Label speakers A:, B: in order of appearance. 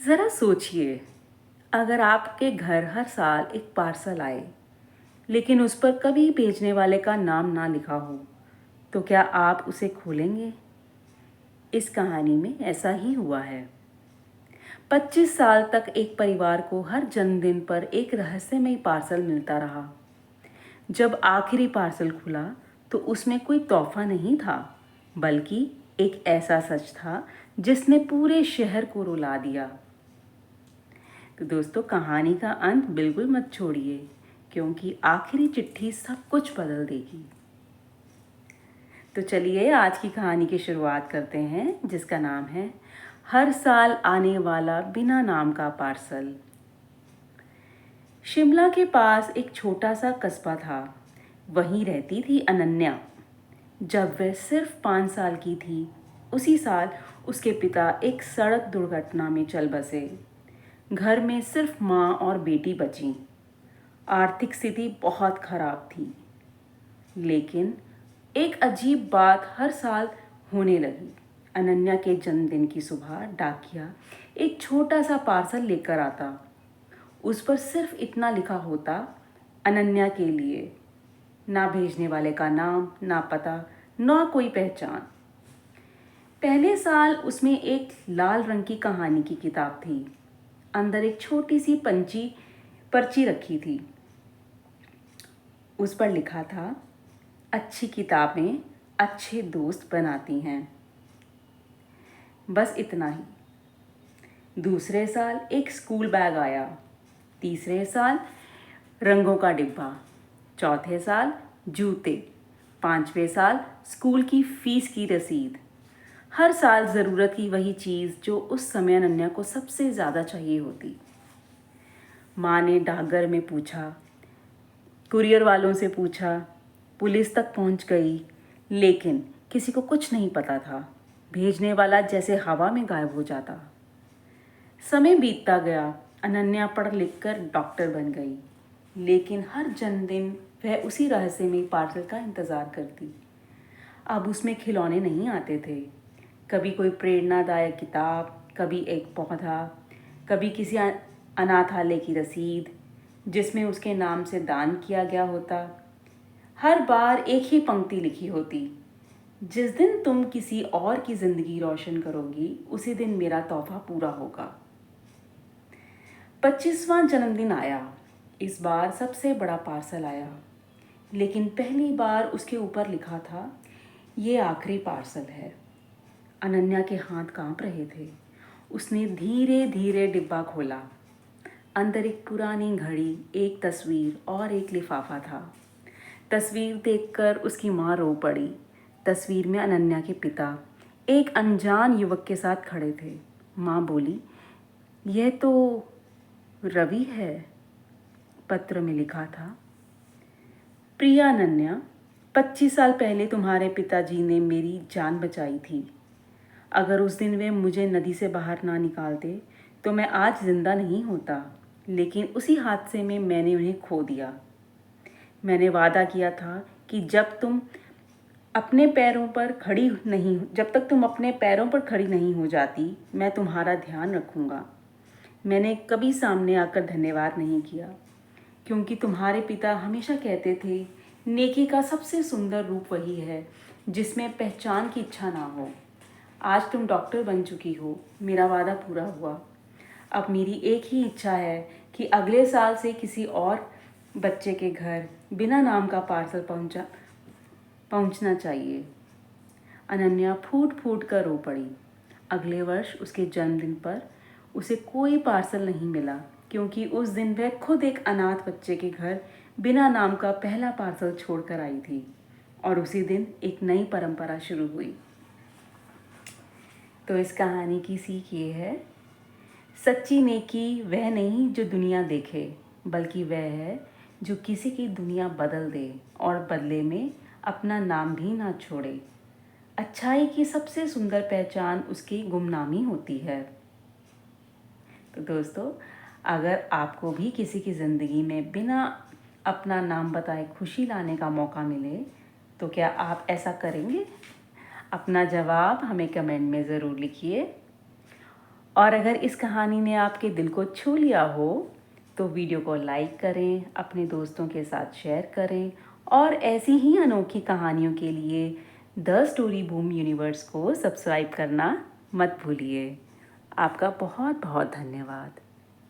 A: ज़रा सोचिए, अगर आपके घर हर साल एक पार्सल आए, लेकिन उस पर कभी भेजने वाले का नाम ना लिखा हो, तो क्या आप उसे खोलेंगे? इस कहानी में ऐसा ही हुआ है। 25 साल तक एक परिवार को हर जन्मदिन पर एक रहस्यमय पार्सल मिलता रहा। जब आखिरी पार्सल खुला, तो उसमें कोई तोहफा नहीं था, बल्कि एक ऐसा सच था जिसने पूरे शहर को रुला दिया। तो दोस्तों, कहानी का अंत बिल्कुल मत छोड़िए, क्योंकि आखिरी चिट्ठी सब कुछ बदल देगी। तो चलिए आज की कहानी की शुरुआत करते हैं, जिसका नाम है हर साल आने वाला बिना नाम का पार्सल। शिमला के पास एक छोटा सा कस्बा था। वहीं रहती थी अनन्या। जब वह सिर्फ 5 साल की थी, उसी साल उसके पिता एक सड़क दुर्घटना में चल बसे। घर में सिर्फ माँ और बेटी बची। आर्थिक स्थिति बहुत खराब थी, लेकिन एक अजीब बात हर साल होने लगी। अनन्या के जन्मदिन की सुबह डाकिया एक छोटा सा पार्सल लेकर आता। उस पर सिर्फ इतना लिखा होता, अनन्या के लिए। ना भेजने वाले का नाम, ना पता, ना कोई पहचान। पहले साल उसमें एक लाल रंग की कहानी की किताब थी। अंदर एक छोटी सी पर्ची रखी थी। उस पर लिखा था, अच्छी किताबें अच्छे दोस्त बनाती हैं। बस इतना ही। दूसरे साल एक स्कूल बैग आया। तीसरे साल रंगों का डिब्बा। चौथे साल जूते। 5वें साल स्कूल की फीस की रसीद। हर साल ज़रूरत की वही चीज़ जो उस समय अनन्या को सबसे ज़्यादा चाहिए होती। माँ ने डाकघर में पूछा, कुरियर वालों से पूछा, पुलिस तक पहुंच गई, लेकिन किसी को कुछ नहीं पता था। भेजने वाला जैसे हवा में गायब हो जाता। समय बीतता गया। अनन्या पढ़ लिख कर डॉक्टर बन गई, लेकिन हर जन्मदिन वह उसी रहस्यमयी पार्सल का इंतज़ार करती। अब उसमें खिलौने नहीं आते थे। कभी कोई प्रेरणादायक किताब, कभी एक पौधा, कभी किसी अनाथालय की रसीद जिसमें उसके नाम से दान किया गया होता। हर बार एक ही पंक्ति लिखी होती, जिस दिन तुम किसी और की ज़िंदगी रोशन करोगी, उसी दिन मेरा तोहफा पूरा होगा। 25वां जन्मदिन आया। इस बार सबसे बड़ा पार्सल आया, लेकिन पहली बार उसके ऊपर लिखा था, ये आखिरी पार्सल है। अनन्या के हाथ कांप रहे थे। उसने धीरे धीरे डिब्बा खोला। अंदर एक पुरानी घड़ी, एक तस्वीर और एक लिफाफा था। तस्वीर देखकर उसकी माँ रो पड़ी। तस्वीर में अनन्या के पिता एक अनजान युवक के साथ खड़े थे। माँ बोली, यह तो रवि है। पत्र में लिखा था, प्रिया अनन्या, 25 साल पहले तुम्हारे पिताजी ने मेरी जान बचाई थी। अगर उस दिन वे मुझे नदी से बाहर ना निकालते तो मैं आज जिंदा नहीं होता, लेकिन उसी हादसे में मैंने उन्हें खो दिया। मैंने वादा किया था कि जब तक तुम अपने पैरों पर खड़ी नहीं हो जाती, मैं तुम्हारा ध्यान रखूंगा। मैंने कभी सामने आकर धन्यवाद नहीं किया, क्योंकि तुम्हारे पिता हमेशा कहते थे, नेकी का सबसे सुंदर रूप वही है जिसमें पहचान की इच्छा ना हो। आज तुम डॉक्टर बन चुकी हो, मेरा वादा पूरा हुआ। अब मेरी एक ही इच्छा है कि अगले साल से किसी और बच्चे के घर बिना नाम का पार्सल पहुंचना चाहिए। अनन्या फूट फूट कर रो पड़ी। अगले वर्ष उसके जन्मदिन पर उसे कोई पार्सल नहीं मिला, क्योंकि उस दिन वह खुद एक अनाथ बच्चे के घर बिना नाम का पहला पार्सल छोड़कर आई थी, और उसी दिन एक नई परंपरा शुरू हुई। तो इस कहानी की सीख ये है, सच्ची नेकी वह नहीं जो दुनिया देखे, बल्कि वह है जो किसी की दुनिया बदल दे और बदले में अपना नाम भी ना छोड़े। अच्छाई की सबसे सुंदर पहचान उसकी गुमनामी होती है। तो दोस्तों, अगर आपको भी किसी की ज़िंदगी में बिना अपना नाम बताए खुशी लाने का मौका मिले, तो क्या आप ऐसा करेंगे? अपना जवाब हमें कमेंट में ज़रूर लिखिए। और अगर इस कहानी ने आपके दिल को छू लिया हो तो वीडियो को लाइक करें, अपने दोस्तों के साथ शेयर करें और ऐसी ही अनोखी कहानियों के लिए द स्टोरी बूम यूनिवर्स को सब्सक्राइब करना मत भूलिए। आपका बहुत बहुत धन्यवाद।